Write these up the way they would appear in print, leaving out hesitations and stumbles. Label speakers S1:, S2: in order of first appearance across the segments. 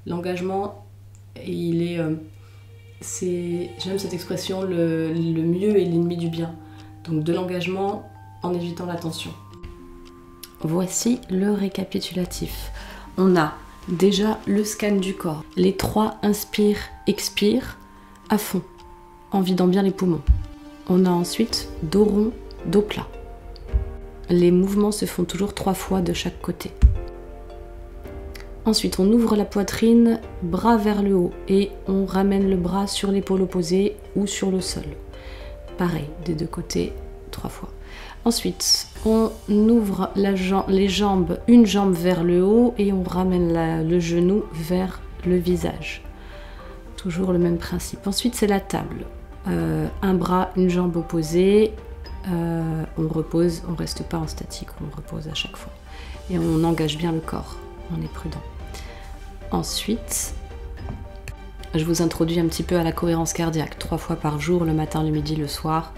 S1: L'engagement, il est... j'aime cette expression, le mieux est l'ennemi du bien. Donc de l'engagement en évitant la tension. Voici le récapitulatif. On a déjà le scan du corps. Les 3 inspire, expire à fond, en vidant bien les poumons. On a ensuite dos rond, dos plat. Les mouvements se font toujours 3 fois de chaque côté. Ensuite, on ouvre la poitrine, bras vers le haut et on ramène le bras sur l'épaule opposée ou sur le sol. Pareil, des 2 côtés, 3 fois. Ensuite, on ouvre les jambes, une jambe vers le haut et on ramène le genou vers le visage. Toujours le même principe. Ensuite, c'est la table. Un bras, une jambe opposée. On repose, on reste pas en statique, on repose à chaque fois. Et on engage bien le corps, on est prudent. Ensuite, je vous introduis un petit peu à la cohérence cardiaque. 3 fois par jour, le matin, le midi, le soir.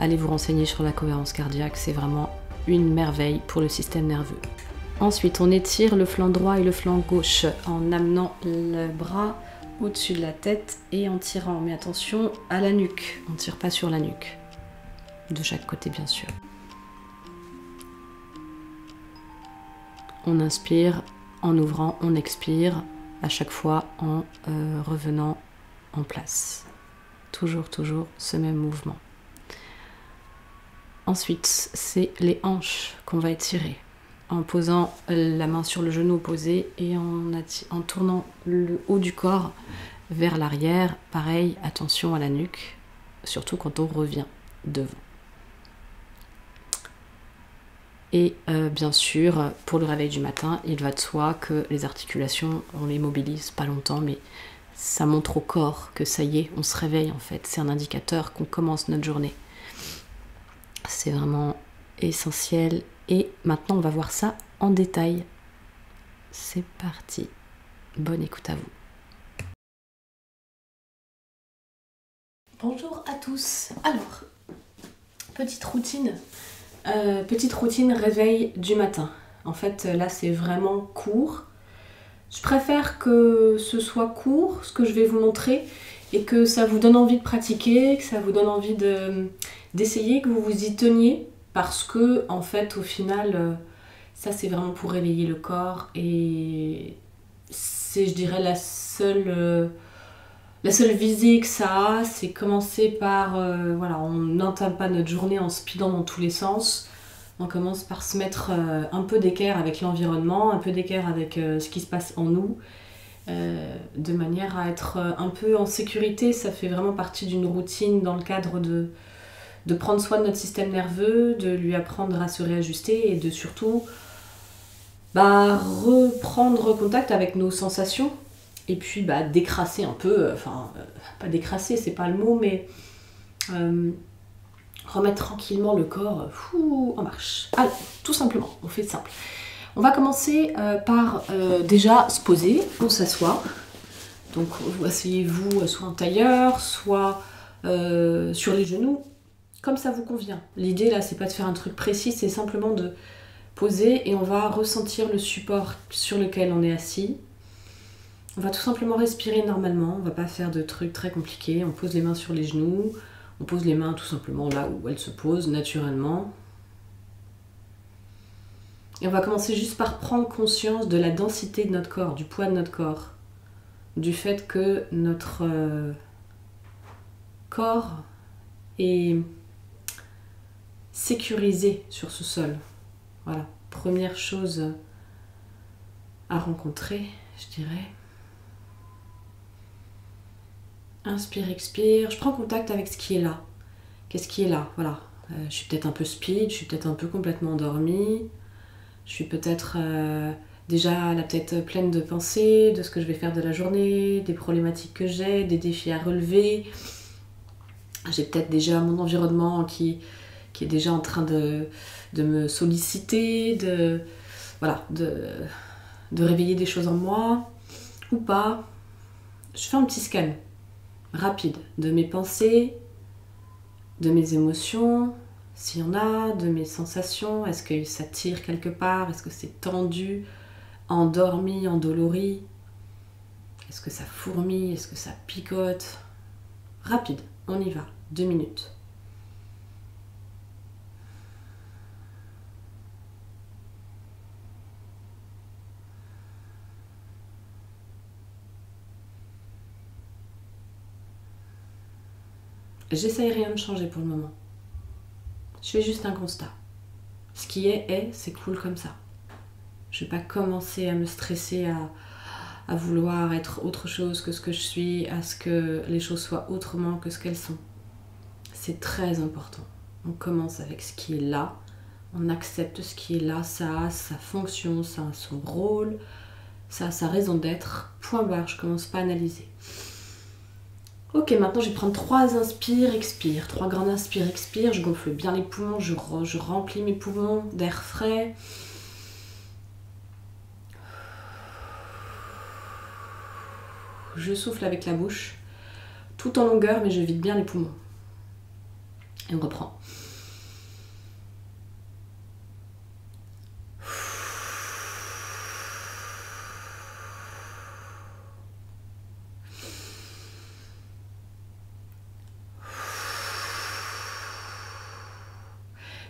S1: Allez vous renseigner sur la cohérence cardiaque, c'est vraiment une merveille pour le système nerveux. Ensuite, on étire le flanc droit et le flanc gauche en amenant le bras au-dessus de la tête et en tirant. Mais attention à la nuque, on ne tire pas sur la nuque. De chaque côté, bien sûr. On inspire en ouvrant, on expire à chaque fois en revenant en place. Toujours ce même mouvement. Ensuite, c'est les hanches qu'on va étirer en posant la main sur le genou opposé et en tournant le haut du corps vers l'arrière. Pareil, attention à la nuque, surtout quand on revient devant. Et bien sûr, pour le réveil du matin, il va de soi que les articulations, on les mobilise pas longtemps, mais ça montre au corps que ça y est, on se réveille en fait. C'est un indicateur qu'on commence notre journée. C'est vraiment essentiel. Et maintenant, on va voir ça en détail. C'est parti. Bonne écoute à vous. Bonjour à tous. Alors, petite routine réveil du matin. En fait, là, c'est vraiment court. Je préfère que ce soit court, ce que je vais vous montrer, et que ça vous donne envie de pratiquer, que ça vous donne envie d'essayer, que vous vous y teniez, parce que, en fait, au final, ça, c'est vraiment pour réveiller le corps, et c'est, je dirais, la seule visée que ça a, c'est commencer par, voilà, on n'entame pas notre journée en speedant dans tous les sens. On commence par se mettre un peu d'équerre avec l'environnement, un peu d'équerre avec ce qui se passe en nous, de manière à être un peu en sécurité. Ça fait vraiment partie d'une routine dans le cadre de prendre soin de notre système nerveux, de lui apprendre à se réajuster et de surtout reprendre contact avec nos sensations. Et puis décrasser un peu, pas décrasser, c'est pas le mot, mais remettre tranquillement le corps en marche. Alors, tout simplement, on fait simple. On va commencer par déjà se poser, on s'assoit. Donc asseyez-vous soit en tailleur, soit sur les genoux, comme ça vous convient. L'idée là, c'est pas de faire un truc précis, c'est simplement de poser et on va ressentir le support sur lequel on est assis. On va tout simplement respirer normalement, on va pas faire de trucs très compliqués. On pose les mains sur les genoux, on pose les mains tout simplement là où elles se posent naturellement. Et on va commencer juste par prendre conscience de la densité de notre corps, du poids de notre corps. Du fait que notre corps est sécurisé sur ce sol. Voilà, première chose à rencontrer, je dirais. Inspire, expire, je prends contact avec ce qui est là. Qu'est-ce qui est là? Voilà. Je suis peut-être un peu speed, je suis peut-être un peu complètement endormie. Je suis peut-être déjà la tête pleine de pensées, de ce que je vais faire de la journée, des problématiques que j'ai, des défis à relever. J'ai peut-être déjà mon environnement qui est déjà en train de me solliciter, de réveiller des choses en moi, ou pas. Je fais un petit scan rapide de mes pensées, de mes émotions, s'il y en a, de mes sensations. Est-ce que ça tire quelque part? Est-ce que c'est tendu, endormi, endolori? Est-ce que ça fourmille? Est-ce que ça picote? Rapide, on y va. 2 minutes. J'essaye rien de changer pour le moment. Je fais juste un constat. Ce qui est, c'est cool comme ça. Je vais pas commencer à me stresser, à vouloir être autre chose que ce que je suis, à ce que les choses soient autrement que ce qu'elles sont. C'est très important. On commence avec ce qui est là, on accepte ce qui est là, ça a sa fonction, ça a son rôle, ça a sa raison d'être. Point barre, je commence pas à analyser. Ok, maintenant je vais prendre 3 inspires, expires. 3 grands inspires, expires. Je gonfle bien les poumons, je remplis mes poumons d'air frais. Je souffle avec la bouche, tout en longueur, mais je vide bien les poumons. Et on reprend.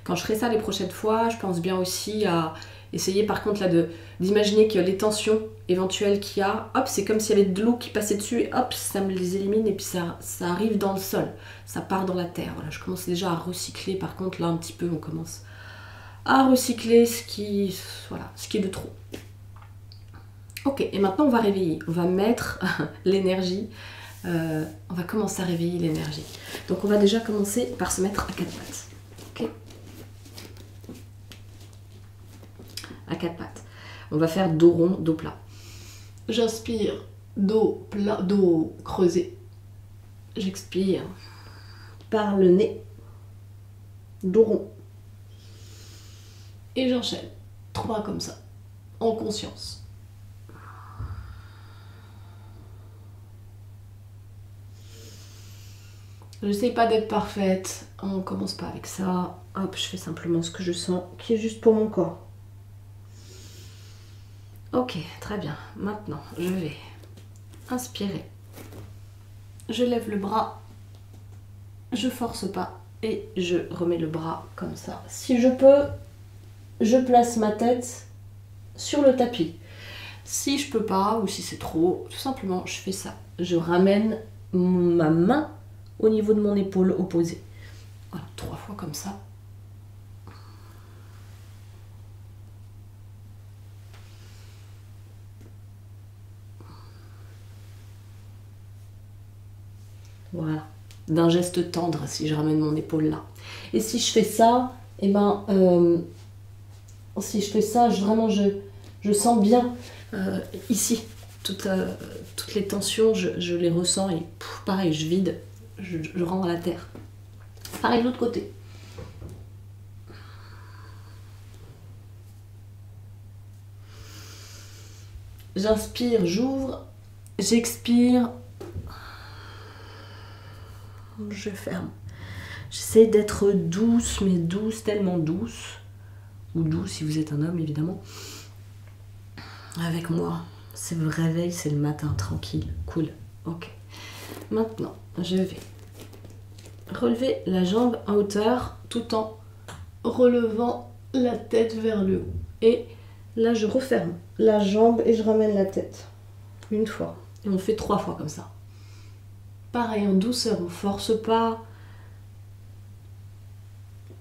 S1: Quand je ferai ça les prochaines fois, je pense bien aussi à essayer par contre là d'imaginer que les tensions éventuelles qu'il y a, hop, c'est comme s'il y avait de l'eau qui passait dessus et hop, ça me les élimine et puis ça arrive dans le sol, ça part dans la terre. Voilà, je commence déjà à recycler, par contre là un petit peu on commence à recycler ce qui est de trop. Ok, et maintenant on va réveiller, on va mettre l'énergie, on va commencer à réveiller l'énergie. Donc on va déjà commencer par se mettre à 4 pattes. Ok, à 4 pattes. On va faire dos rond, dos plat. J'inspire, dos plat, dos creusé. J'expire par le nez, dos rond. Et j'enchaîne. 3 comme ça, en conscience. J'essaye pas d'être parfaite, on commence pas avec ça. Hop, je fais simplement ce que je sens, qui est juste pour mon corps. Ok, très bien. Maintenant, je vais inspirer. Je lève le bras, je force pas et je remets le bras comme ça. Si je peux, je place ma tête sur le tapis. Si je peux pas ou si c'est trop, tout simplement, je fais ça. Je ramène ma main au niveau de mon épaule opposée. Voilà, 3 fois comme ça. Voilà, d'un geste tendre si je ramène mon épaule là. Et si je fais ça, et si je fais ça, je sens bien ici toutes les tensions, je les ressens et pareil, je vide, je rends à la terre. Pareil de l'autre côté. J'inspire, j'ouvre, j'expire. Je ferme. J'essaie d'être douce, mais douce, tellement douce. Ou douce si vous êtes un homme, évidemment. Avec moi. C'est le réveil, c'est le matin, tranquille, cool. Ok. Maintenant, je vais relever la jambe en hauteur tout en relevant la tête vers le haut. Et là, je referme la jambe et je ramène la tête. Une fois. Et on fait 3 fois comme ça. Pareil, en douceur, on force pas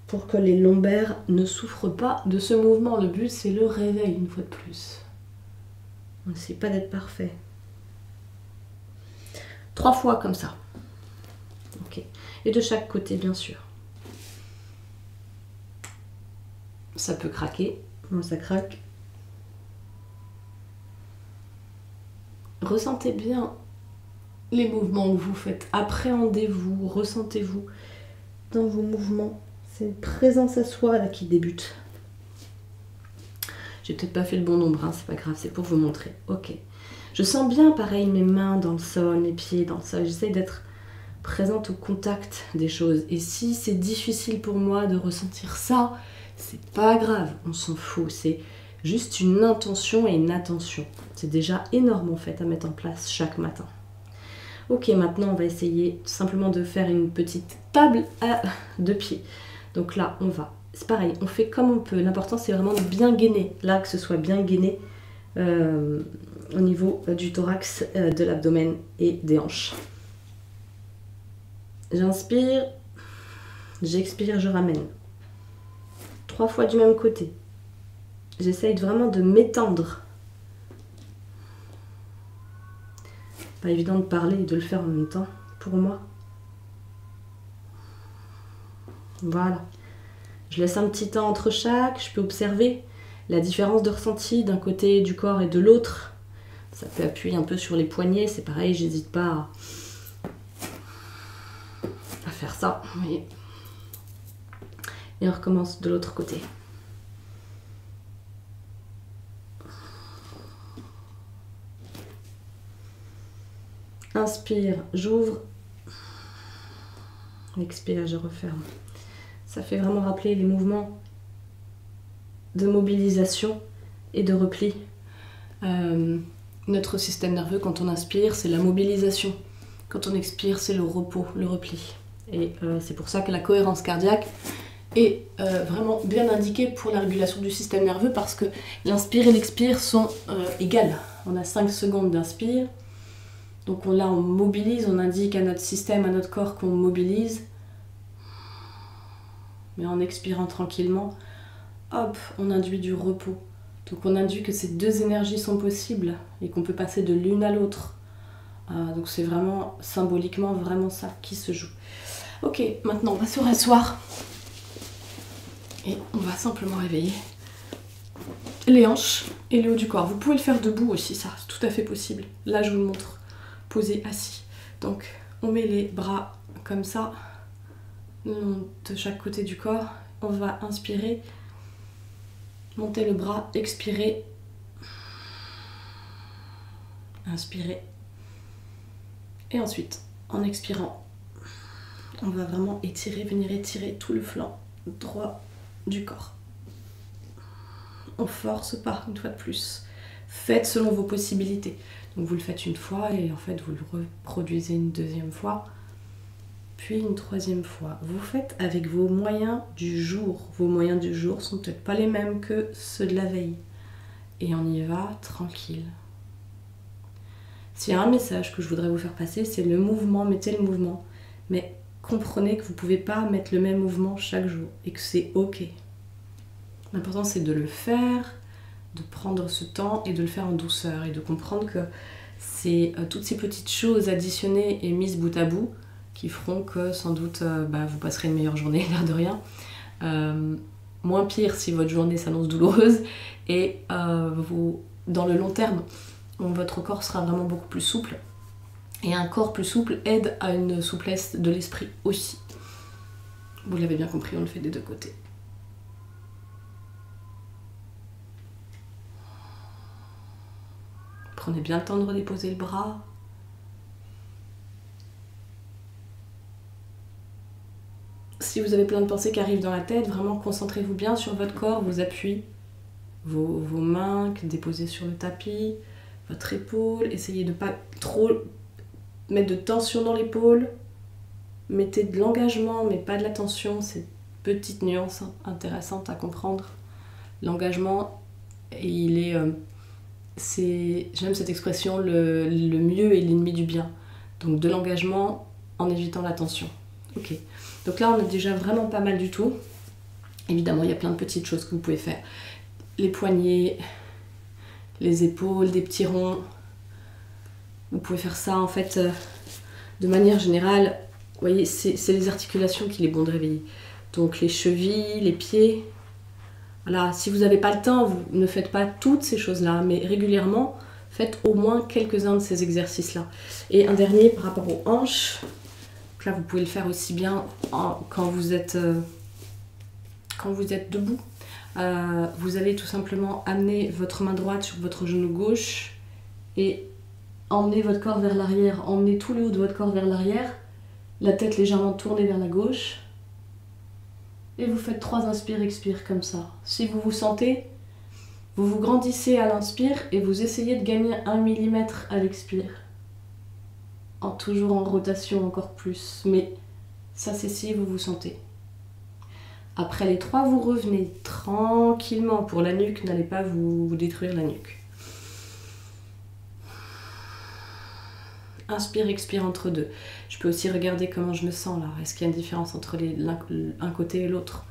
S1: pour que les lombaires ne souffrent pas de ce mouvement. Le but, c'est le réveil, une fois de plus. On n'essaie pas d'être parfait. 3 fois comme ça. Ok. Et de chaque côté, bien sûr. Ça peut craquer. Moi, ça craque. Ressentez bien les mouvements que vous faites. Appréhendez-vous, ressentez-vous dans vos mouvements. C'est une présence à soi là qui débute. J'ai peut-être pas fait le bon nombre, hein, c'est pas grave, c'est pour vous montrer. Ok. Je sens bien, pareil, mes mains dans le sol, mes pieds dans le sol. J'essaie d'être présente au contact des choses. Et si c'est difficile pour moi de ressentir ça, c'est pas grave, on s'en fout. juste une intention et une attention. C'est déjà énorme en fait à mettre en place chaque matin. Ok, maintenant on va essayer simplement de faire une petite table à 2 pieds. Donc là, on va, c'est pareil, on fait comme on peut. L'important c'est vraiment de bien gainer, là que ce soit bien gainé au niveau du thorax, de l'abdomen et des hanches. J'inspire, j'expire, je ramène. 3 fois du même côté. J'essaye vraiment de m'étendre. Pas évident de parler et de le faire en même temps, pour moi. Voilà. Je laisse un petit temps entre chaque, je peux observer la différence de ressenti d'un côté du corps et de l'autre. Ça peut appuyer un peu sur les poignets, c'est pareil, j'hésite pas à faire ça. Vous voyez. Et on recommence de l'autre côté. Inspire, j'ouvre. Expire, je referme. Ça fait vraiment rappeler les mouvements de mobilisation et de repli. Notre système nerveux, quand on inspire, c'est la mobilisation. Quand on expire, c'est le repos, le repli. Et c'est pour ça que la cohérence cardiaque est vraiment bien indiquée pour la régulation du système nerveux, parce que l'inspire et l'expire sont égales. On a 5 secondes d'inspire. Donc là, on mobilise, on indique à notre système, à notre corps qu'on mobilise. Mais en expirant tranquillement, hop, on induit du repos. Donc on induit que ces deux énergies sont possibles et qu'on peut passer de l'une à l'autre. Donc c'est vraiment symboliquement vraiment ça qui se joue. Ok, maintenant on va se rasseoir et on va simplement réveiller les hanches et le haut du corps. Vous pouvez le faire debout aussi, ça, c'est tout à fait possible. Là je vous le montre. Posé assis. Donc on met les bras comme ça le long de chaque côté du corps. On va inspirer, monter le bras, expirer, inspirer, et ensuite en expirant on va vraiment étirer, venir étirer tout le flanc droit du corps. On force pas, une fois de plus. Faites selon vos possibilités. Donc vous le faites une fois et en fait vous le reproduisez une deuxième fois, puis une troisième fois. Vous faites avec vos moyens du jour. Vos moyens du jour sont peut-être pas les mêmes que ceux de la veille. Et on y va tranquille. S'il y a un message que je voudrais vous faire passer, c'est le mouvement, mettez le mouvement. Mais comprenez que vous ne pouvez pas mettre le même mouvement chaque jour et que c'est ok. L'important c'est de le faire, de prendre ce temps et de le faire en douceur et de comprendre que c'est toutes ces petites choses additionnées et mises bout à bout qui feront que sans doute vous passerez une meilleure journée, l'air de rien. Moins pire si votre journée s'annonce douloureuse et dans le long terme, votre corps sera vraiment beaucoup plus souple. Et un corps plus souple aide à une souplesse de l'esprit aussi. Vous l'avez bien compris, on le fait des deux côtés. Prenez bien le temps de redéposer le bras. Si vous avez plein de pensées qui arrivent dans la tête, vraiment concentrez-vous bien sur votre corps, vos appuis, vos mains déposées sur le tapis, votre épaule. Essayez de ne pas trop mettre de tension dans l'épaule. Mettez de l'engagement, mais pas de la tension. C'est une petite nuance intéressante à comprendre. L'engagement, il est... j'aime cette expression, le mieux est l'ennemi du bien. Donc de l'engagement en évitant la tension. Ok. Donc là on est déjà vraiment pas mal du tout. Évidemment il y a plein de petites choses que vous pouvez faire. Les poignets, les épaules, des petits ronds. Vous pouvez faire ça en fait de manière générale. Vous voyez, c'est les articulations qu'il est bon de réveiller. Donc les chevilles, les pieds. Voilà, si vous n'avez pas le temps, vous ne faites pas toutes ces choses-là, mais régulièrement, faites au moins quelques-uns de ces exercices-là. Et un dernier par rapport aux hanches. Donc là, vous pouvez le faire aussi bien quand vous êtes debout. Vous allez tout simplement amener votre main droite sur votre genou gauche et emmener votre corps vers l'arrière, emmener tout le haut de votre corps vers l'arrière, la tête légèrement tournée vers la gauche. Et vous faites 3 inspires, expires comme ça. Si vous vous sentez, Vous vous grandissez à l'inspire et vous essayez de gagner 1 mm à l'expire. Toujours en rotation encore plus, mais ça c'est si vous vous sentez. Après les 3, vous revenez tranquillement. Pour la nuque, n'allez pas vous détruire la nuque. Inspire, expire entre deux. Je peux aussi regarder comment je me sens là. Est-ce qu'il y a une différence entre un côté et l'autre?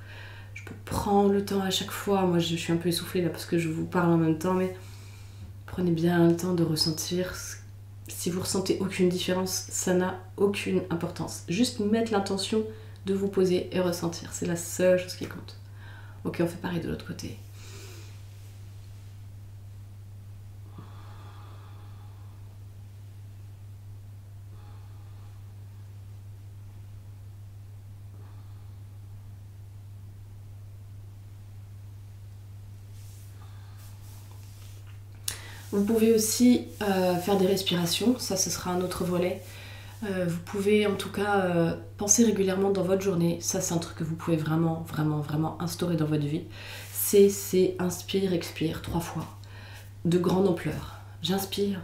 S1: Je peux prendre le temps à chaque fois. Moi je suis un peu essoufflée là parce que je vous parle en même temps, mais prenez bien le temps de ressentir. Si vous ressentez aucune différence, ça n'a aucune importance. Juste mettre l'intention de vous poser et ressentir. C'est la seule chose qui compte. Ok, on fait pareil de l'autre côté. Vous pouvez aussi faire des respirations, ça ce sera un autre volet. Vous pouvez en tout cas penser régulièrement dans votre journée, ça c'est un truc que vous pouvez vraiment instaurer dans votre vie. C'est inspire, expire 3 fois, de grande ampleur. J'inspire.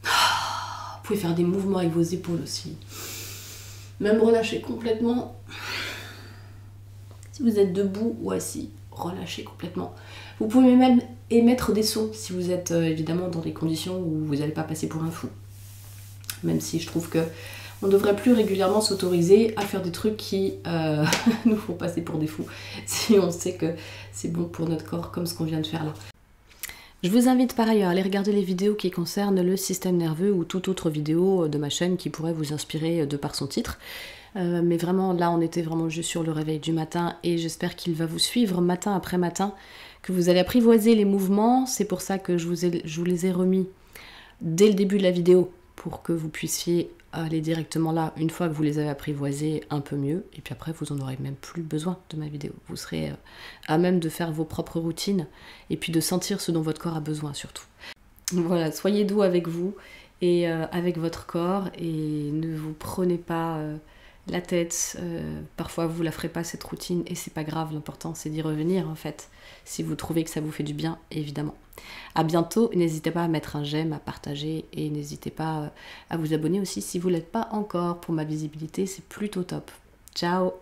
S1: Vous pouvez faire des mouvements avec vos épaules aussi. Même relâcher complètement. Si vous êtes debout ou assis, relâchez complètement. Vous pouvez même émettre des sons si vous êtes évidemment dans des conditions où vous n'allez pas passer pour un fou. Même si je trouve que on devrait plus régulièrement s'autoriser à faire des trucs qui nous font passer pour des fous, si on sait que c'est bon pour notre corps, comme ce qu'on vient de faire là. Je vous invite par ailleurs à aller regarder les vidéos qui concernent le système nerveux ou toute autre vidéo de ma chaîne qui pourrait vous inspirer de par son titre. Mais vraiment, là, on était vraiment juste sur le réveil du matin et j'espère qu'il va vous suivre matin après matin, que vous allez apprivoiser les mouvements. C'est pour ça que je vous les ai remis dès le début de la vidéo pour que vous puissiez aller directement là une fois que vous les avez apprivoisés un peu mieux. Et puis après, vous en aurez même plus besoin de ma vidéo. Vous serez à même de faire vos propres routines et puis de sentir ce dont votre corps a besoin surtout. Voilà, soyez doux avec vous et avec votre corps et ne vous prenez pas la tête. Parfois vous la ferez pas cette routine et c'est pas grave, l'important c'est d'y revenir en fait, si vous trouvez que ça vous fait du bien évidemment. À bientôt, n'hésitez pas à mettre un j'aime, à partager et n'hésitez pas à vous abonner aussi si vous l'êtes pas encore. Pour ma visibilité c'est plutôt top. Ciao.